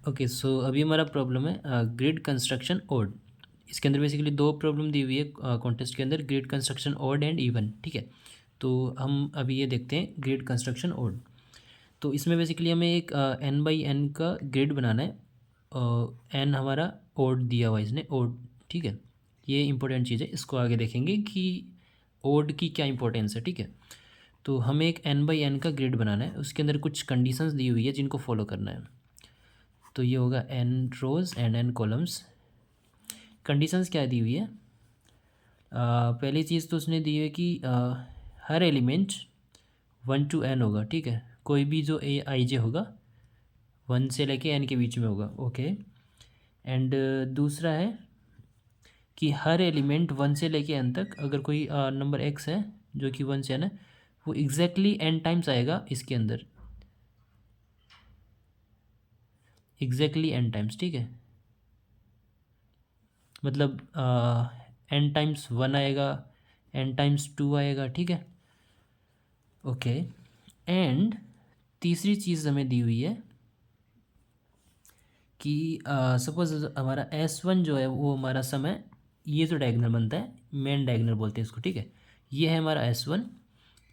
Okay, सो अभी हमारा problem है ग्रिड कंस्ट्रक्शन ओड। इसके अंदर बेसिकली दो प्रॉब्लम दी हुई है कॉन्टेस्ट के अंदर, grid construction odd and even. ठीक है, तो हम अभी ये देखते हैं ग्रिड कंस्ट्रक्शन ओड। तो इसमें बेसिकली हमें एक एन बाई एन का ग्रिड बनाना है। एन हमारा ओड दिया हुआ है इसने, ओड। ठीक है, ये इंपॉर्टेंट चीज़ है, इसको आगे देखेंगे कि ओड की क्या इंपॉर्टेंस है। ठीक है, तो हमें एक एन बाई एन का ग्रिड बनाना है, उसके अंदर कुछ कंडीशंस दी हुई है जिनको फॉलो करना है। तो ये होगा n rows and n columns. Conditions क्या दी हुई है? पहली चीज़ तो उसने दी है कि हर एलिमेंट 1 to n होगा। ठीक है, कोई भी जो ए आई जे होगा 1 से लेके n के बीच में होगा। ओके, एंड दूसरा है कि हर एलिमेंट 1 से लेके n तक, अगर कोई नंबर x है जो कि 1 से n है, वो एग्जैक्टली n टाइम्स आएगा इसके अंदर, एग्जैक्टली n टाइम्स। ठीक है, मतलब n टाइम्स 1 आएगा, n टाइम्स 2 आएगा। ठीक है, ओके। एंड तीसरी चीज़ हमें दी हुई है कि सपोज हमारा S1 जो है वो हमारा सम है, ये जो डायगोनल बनता है मेन डायगोनल बोलते हैं इसको। ठीक है, ये है हमारा S1,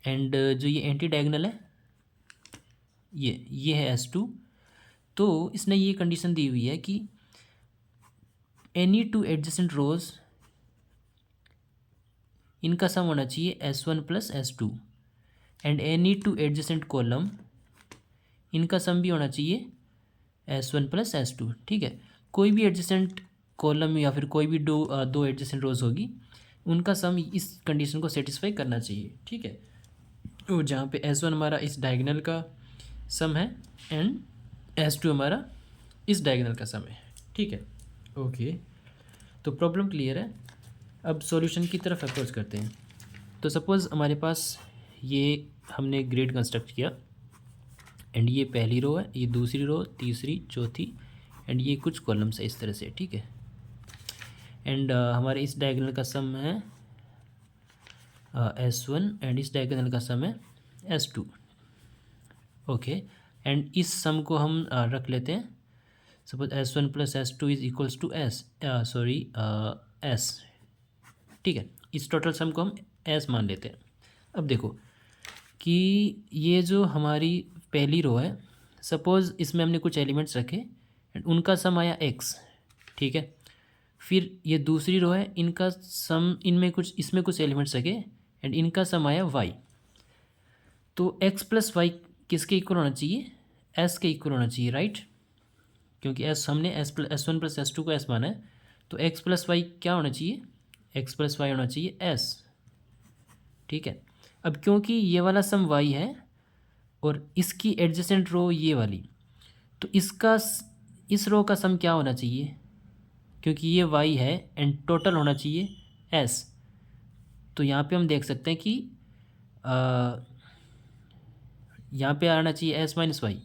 एंड जो ये एंटी डायगोनल है ये है S2। तो इसने ये कंडीशन दी हुई है कि एनी टू एडजेसेंट रोज, इनका सम होना चाहिए S1 plus S2, and any two adjacent column, इनका सम भी होना चाहिए S1 प्लस S2। ठीक है, कोई भी एडजेसेंट कॉलम या फिर कोई भी दो एडजेसेंट रोज होगी, उनका सम इस कंडीशन को सेटिस्फाई करना चाहिए। ठीक है, और जहाँ पे S1 हमारा इस डायगोनल का सम है एंड S2 हमारा इस डायगोनल का सम है। ठीक है, ओके, तो प्रॉब्लम क्लियर है। अब सॉल्यूशन की तरफ अप्रोच करते हैं। तो सपोज़ हमारे पास ये हमने ग्रिड कंस्ट्रक्ट किया, एंड ये पहली रो है, ये दूसरी रो, तीसरी, चौथी, एंड ये कुछ कॉलम्स है इस तरह से। ठीक है, एंड हमारे इस डायगोनल का सम है S1 एंड इस डायगोनल का सम है S2। ओके, एंड इस सम को हम रख लेते हैं, suppose S1 plus S2 is equals to S। ठीक है, इस टोटल सम को हम S मान लेते हैं। अब देखो कि ये जो हमारी पहली रो है, सपोज़ इसमें हमने कुछ एलिमेंट्स रखे एंड उनका सम आया x। ठीक है, फिर ये दूसरी रो है, इनका सम, इसमें कुछ एलिमेंट्स रखे एंड इनका सम आया y। तो x प्लस वाई किसके इक्वल होना चाहिए? s के इक्वल होना चाहिए, राइट? क्योंकि s हमने S1 प्लस S2 को s माना है, तो x प्लस वाई क्या होना चाहिए? x प्लस वाई होना चाहिए s। ठीक है, अब क्योंकि ये वाला सम y है और इसकी एडजेसेंट रो ये वाली, तो इस रो का सम क्या होना चाहिए? क्योंकि ये y है एंड टोटल होना चाहिए s। तो यहाँ पे हम देख सकते हैं कि यहाँ पे आना चाहिए s माइनस वाई,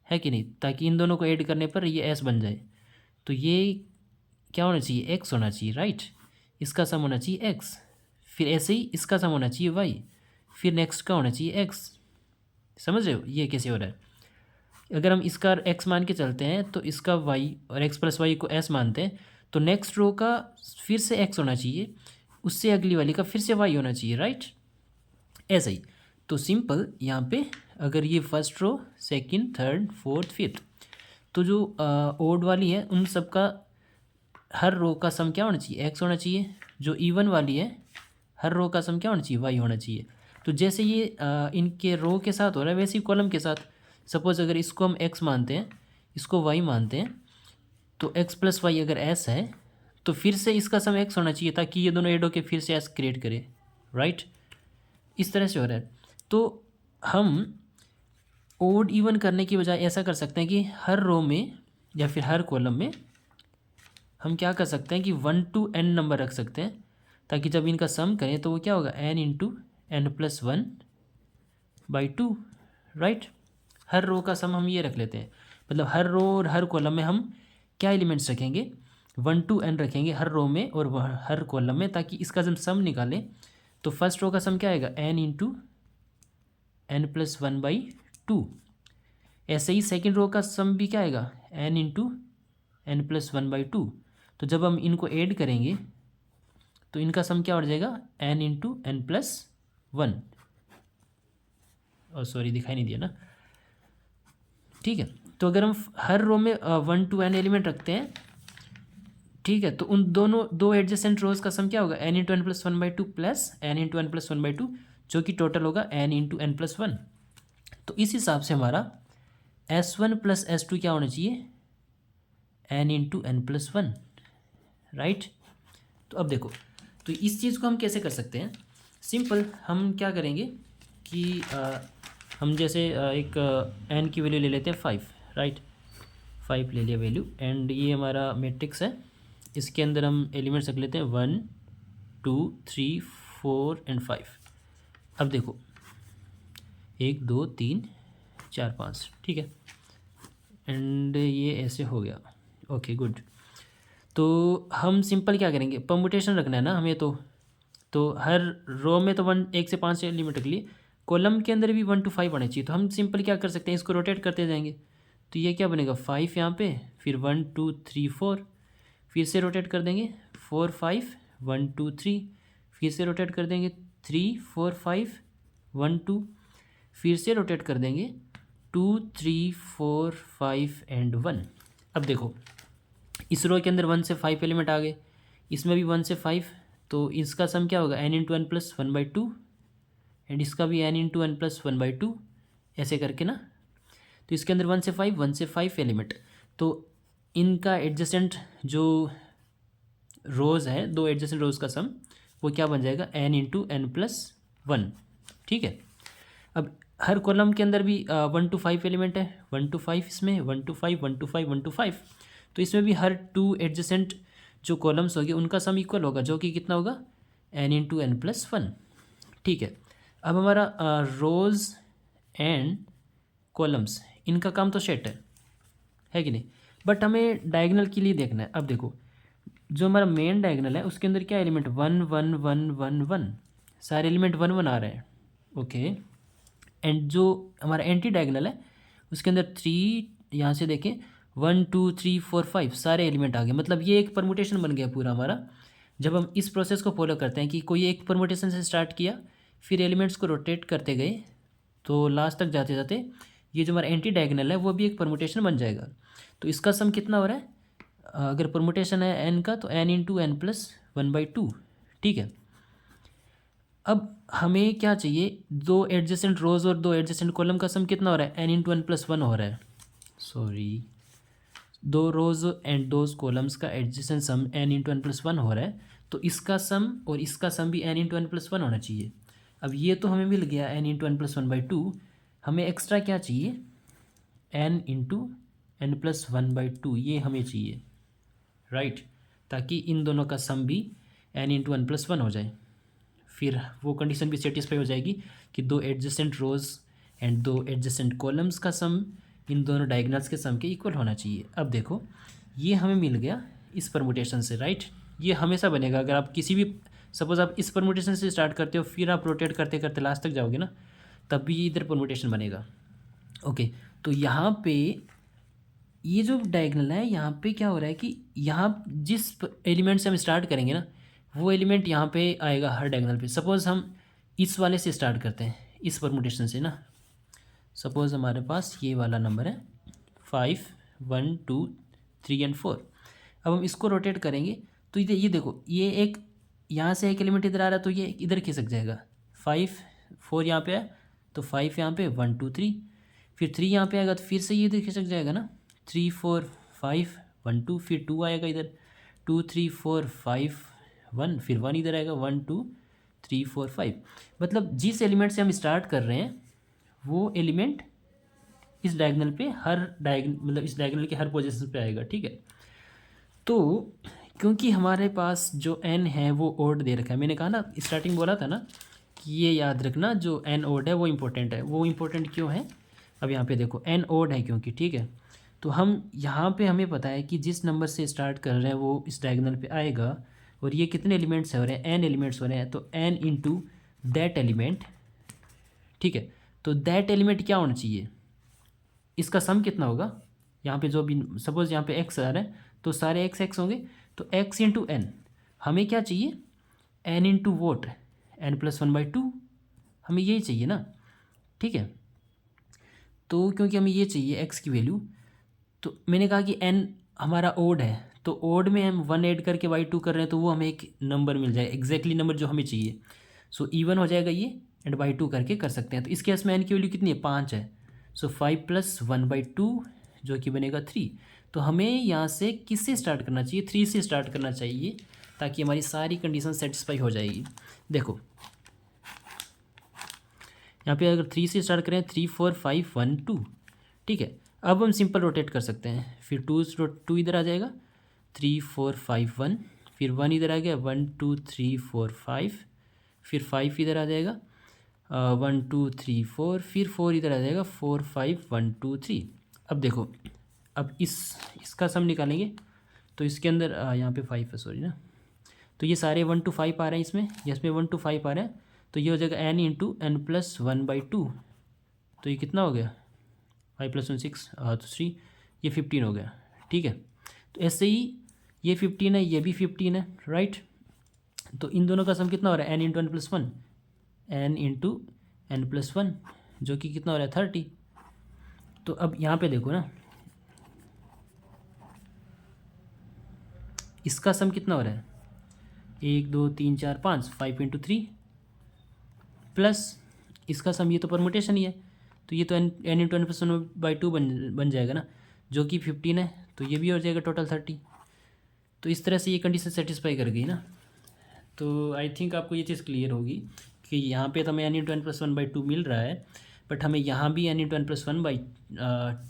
है कि नहीं, ताकि इन दोनों को ऐड करने पर ये s बन जाए। तो ये क्या होना चाहिए? x होना चाहिए, राइट? इसका सम होना चाहिए x, फिर ऐसे ही इसका सम होना चाहिए y, फिर नेक्स्ट का होना चाहिए x। समझ रहे हो ये कैसे हो रहा है? अगर हम इसका x मान के चलते हैं तो इसका y और x प्लस वाई को s मानते हैं, तो नेक्स्ट रो का फिर से x होना चाहिए, उससे अगली वाली का फिर से y होना चाहिए, राइट? ऐसा ही। तो सिंपल यहाँ पे अगर ये first row, second, third, fourth, fifth, तो जो ओड वाली है उन सब का हर रो का सम क्या होना चाहिए? x होना चाहिए। जो इवन वाली है हर रो का सम क्या होना चाहिए? y होना चाहिए। तो जैसे ये इनके रो के साथ हो रहा है वैसे ही कॉलम के साथ। सपोज अगर इसको हम x मानते हैं, इसको y मानते हैं, तो x प्लस वाई अगर s है तो फिर से इसका सम x होना चाहिए, ताकि ये दोनों ऐड होके फिर से s क्रिएट करे, राइट? इस तरह से हो रहा है। तो हम ओड इवन करने की बजाय ऐसा कर सकते हैं कि हर रो में या फिर हर कॉलम में हम क्या कर सकते हैं कि 1 to n नंबर रख सकते हैं, ताकि जब इनका सम करें तो वो क्या होगा? n into n plus 1 by 2, right? हर रो का सम हम ये रख लेते हैं, मतलब हर रो और हर कॉलम में हम क्या एलिमेंट्स रखेंगे? 1 to n रखेंगे हर रो में और हर कॉलम में, ताकि इसका जब सम निकालें तो फर्स्ट रो का सम क्या आएगा? n into n plus 1 by 2। ऐसे ही सेकेंड रो का सम भी क्या आएगा? N into n plus one by two. तो जब हम इनको ऐड करेंगे तो इनका सम क्या हो जाएगा, n into n plus one. और सॉरी दिखाई नहीं दिया ना, ठीक है। तो अगर हम हर रो में 1 to n एलिमेंट रखते हैं, ठीक है, तो उन दोनों दो एडजेसेंट रोज का सम क्या होगा, n into n plus one by two plus n into n plus one by two, जो कि टोटल होगा n into n plus one. तो इस हिसाब से हमारा S1 प्लस S2 क्या होना चाहिए, n into n plus one, right. तो अब देखो, तो इस चीज़ को हम कैसे कर सकते हैं, सिंपल हम क्या करेंगे कि हम जैसे एक एन की वैल्यू ले लेते हैं 5, राइट। 5 ले लिया वैल्यू, एंड ये हमारा मैट्रिक्स है, इसके अंदर हम एलिमेंट्स रख लेते हैं 1 2 3 4 एंड 5। अब देखो 1 2 3 4 5, ठीक है, एंड ये ऐसे हो गया, ओके गुड। तो हम सिंपल क्या करेंगे, परमुटेशन रखना है ना हमें, तो हर रो में तो 1 से 5 एलिमेंट रख लिए, कॉलम के अंदर भी 1 to 5 आना चाहिए। तो हम सिंपल क्या कर सकते हैं, इसको रोटेट करते जाएंगे। तो ये क्या बनेगा, 5 यहाँ पे, फिर 1 2 3 4, फिर से रोटेट कर देंगे 4 5 1 2 3, फिर से रोटेट कर देंगे 3 4 5 1 2, फिर से रोटेट कर देंगे 2 3 4 5 एंड 1। अब देखो इस रो के अंदर 1 से 5 एलिमेंट आ गए, इसमें भी 1 से 5, तो इसका सम क्या होगा, n into n plus one by two, and इसका भी n into n plus one by two, ऐसे करके ना। तो इसके अंदर 1 से 5 एलिमेंट, तो इनका एडजेसेंट जो रोज़ है, दो एडजेसेंट रोज़ का सम वो क्या बन जाएगा, n into n plus one, ठीक है। अब हर कॉलम के अंदर भी 1 to 5 एलिमेंट है, 1 to 5 इसमें, 1 to 5 1 to 5 1 to 5, तो इसमें भी हर 2 एडजेसेंट जो कॉलम्स होंगे उनका सम इक्वल होगा, जो कि कितना होगा, n into n plus one, ठीक है। अब हमारा रोज़ एंड कॉलम्स इनका काम तो सेट है कि नहीं, बट हमें डायगोनल के लिए देखना है। अब देखो जो हमारा मेन डायगोनल है उसके अंदर क्या एलिमेंट, 1 1 1 1 1, सारे एलिमेंट 1 1 आ रहे हैं, ओके। एंड जो हमारा एंटी डायगोनल है उसके अंदर 3, यहाँ से देखें 1 2 3 4 5 सारे एलिमेंट आ गए, मतलब ये एक परमुटेशन बन गया पूरा हमारा। जब हम इस प्रोसेस को फॉलो करते हैं कि कोई एक परमुटेशन से स्टार्ट किया, फिर एलिमेंट्स को रोटेट करते गए, तो लास्ट तक जाते जाते ये जो हमारा एंटी डायगोनल है वो भी एक परमुटेशन बन जाएगा। तो इसका सम कितना हो रहा है, अगर परमुटेशन है एन का, तो n into n plus one by two, ठीक है। अब हमें क्या चाहिए, दो एडजेसेंट रोज और दो एडजेसेंट कॉलम का सम कितना हो रहा है, n into n plus one हो रहा है, सॉरी, दो रोज एंड दो कॉलम्स का adjacent sum n into n plus one हो रहा है, तो इसका सम और इसका सम भी n into n plus one होना चाहिए। अब ये तो हमें मिल गया n into n plus one by two, हमें एक्स्ट्रा क्या चाहिए, n into n plus one by two, ये हमें चाहिए, राइट, ताकि इन दोनों का सम भी n into n plus one हो जाए। फिर वो कंडीशन भी सेटिस्फाई हो जाएगी कि दो एडजेसेंट रोज एंड दो एडजेसेंट कॉलम्स का सम इन दोनों डायगोनल्स के सम के इक्वल होना चाहिए। अब देखो ये हमें मिल गया इस परमुटेशन से, राइट। ये हमेशा बनेगा, अगर आप किसी भी, सपोज आप इस परमुटेशन से स्टार्ट करते हो, फिर आप रोटेट करते करते लास्ट तक जाओगे ना, तब भी इधर परमुटेशन बनेगा, ओके। तो यहाँ पे ये जो डायगोनल है, यहाँ पे क्या हो रहा है कि यहाँ जिस एलिमेंट से हम स्टार्ट करेंगे ना, वो एलिमेंट यहाँ पे आएगा हर डायगोनल पे। सपोज़ हम इस वाले से स्टार्ट करते हैं, इस परमुटेशन से ना, सपोज़ हमारे पास ये वाला नंबर है 5 1 2 3 एंड 4। अब हम इसको रोटेट करेंगे तो ये देखो, ये एक यहाँ से एक एलिमेंट इधर आ रहा है, तो ये इधर खिसक जाएगा, 5 4 यहाँ पे है, तो 5 यहाँ पे 1 2 3, फिर 3 यहाँ पे आएगा तो फिर से ये इधर खिसक जाएगा ना, 3 4 5 1 2, फिर 2 आएगा इधर, 2 3 4 5 1, फिर 1 इधर आएगा, 1 2 3 4 5। मतलब जिस एलिमेंट से हम स्टार्ट कर रहे हैं वो एलिमेंट इस डायगोनल पे मतलब इस डायगोनल के हर पोजीशन पे आएगा, ठीक है। तो क्योंकि हमारे पास जो n है वो ओड दे रखा है, मैंने कहा ना स्टार्टिंग बोला था ना कि ये याद रखना, जो n ओड है वो इम्पोर्टेंट है। वो इम्पोर्टेंट क्यों है, अब यहाँ पे देखो n ओड है क्योंकि, ठीक है। तो हम यहाँ पे हमें पता है कि जिस नंबर से स्टार्ट कर रहे हैं वो इस डायगोनल पे आएगा, और ये कितने एलिमेंट्स हो रहे हैं, n एलिमेंट्स हो रहे हैं, तो n इंटू दैट एलिमेंट, ठीक है। तो दैट एलिमेंट क्या होना चाहिए, इसका सम कितना होगा, यहाँ पे जो भी सपोज़ यहाँ पे एक्स आ रहा है तो सारे एक्स एक्स होंगे, तो एक्स इंटू एन हमें क्या चाहिए, n into vote n plus one by two, हमें यही चाहिए ना, ठीक है। तो क्योंकि हमें ये चाहिए एक्स की वैल्यू, तो मैंने कहा कि एन हमारा ओड है, तो ओड में हम वन ऐड करके वाई टू कर रहे हैं तो वो हमें एक नंबर मिल जाए, एग्जैक्टली नंबर जो हमें चाहिए। सो इवन हो जाएगा ये, एंड बाई टू करके कर सकते हैं। तो इस केस में एन की वैल्यू कितनी है, 5 है। सो 5 प्लस वन बाई टू जो कि बनेगा 3। तो हमें यहाँ से किससे स्टार्ट करना चाहिए, 3 से स्टार्ट करना चाहिए, ताकि हमारी सारी कंडीशन सेटिस्फाई हो जाएगी। देखो यहाँ पे अगर 3 से स्टार्ट करें, 3 4 5 1 2, ठीक है। अब हम सिंपल रोटेट कर सकते हैं, फिर टू इधर आ जाएगा, 3 4 5 1, फिर 1 इधर आ गया, 1 2 3 4 5, फिर 5 इधर आ जाएगा, 1 2 3 4, फिर 4 इधर आ जाएगा, 4 5 1 2 3। अब देखो, अब इसका सम निकालेंगे, तो इसके अंदर यहाँ पे 5 है, सॉरी ना, तो ये सारे 1 to 5 आ रहे हैं इसमें, इसमें 1 to 5 आ रहे हैं, तो ये हो जाएगा n into n plus one by two. तो ये कितना हो गया, 5 प्लस 1 6, तो 3, ये 15 हो गया, ठीक है। तो ऐसे ही ये 15 है, ये भी 15 है, राइट। तो इन दोनों का सम कितना हो रहा है, n into n plus one, n into n plus one, जो कि कितना हो रहा है, 30। तो अब यहाँ पे देखो ना, इसका सम कितना हो रहा है, 1 2 3 4 5, 5 इंटू 3 प्लस इसका सम, ये तो परमुटेशन ही है, तो ये तो n into n plus one by two बन जाएगा ना, जो कि 15 है, तो ये भी हो जाएगा टोटल 30। तो इस तरह से ये कंडीशन सेटिस्फाई कर गई ना। तो आई थिंक आपको ये चीज़ क्लियर होगी कि यहाँ पे तो हमें n into n plus one by two मिल रहा है, बट हमें यहाँ भी n into n plus one by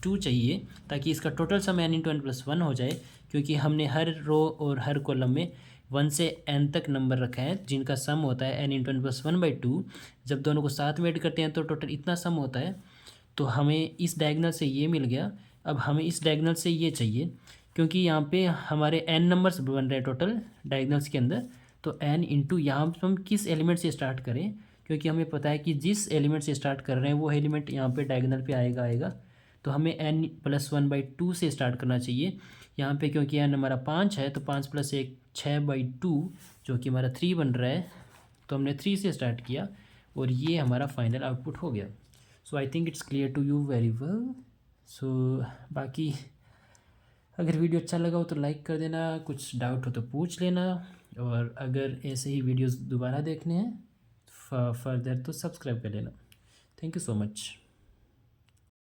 two चाहिए, ताकि इसका total sum n into n plus one हो जाए, क्योंकि हमने हर रो और हर कॉलम में 1 से n तक नंबर रखा है जिनका सम होता है n into n plus one by two. जब दोनों को साथ में ऐड करते हैं तो टोटल इतना सम होता है। तो हमें इस डायगोनल से ये मिल गया, अब हमें इस डायगोनल से ये चाहिए, क्योंकि यहाँ पे हमारे n नंबर्स बन रहे हैं टोटल डायगोनल्स के अंदर। तो n इंटू यहाँ पर हम किस एलिमेंट से स्टार्ट करें, क्योंकि हमें पता है कि जिस एलिमेंट से स्टार्ट कर रहे हैं वो एलिमेंट यहाँ पे डायगोनल पे आएगा। तो हमें n plus one by to से स्टार्ट करना चाहिए यहाँ पे, क्योंकि n हमारा 5 है, तो 5 प्लस 1 6 बाई टू, जो कि हमारा 3 बन रहा है। तो हमने 3 से स्टार्ट किया और ये हमारा फाइनल आउटपुट हो गया। So I think it's clear to you very well. So बाकी अगर वीडियो अच्छा लगा हो तो लाइक कर देना, कुछ डाउट हो तो पूछ लेना, और अगर ऐसे ही वीडियोस दोबारा देखने हैं फर्दर तो सब्सक्राइब कर लेना। Thank you so much.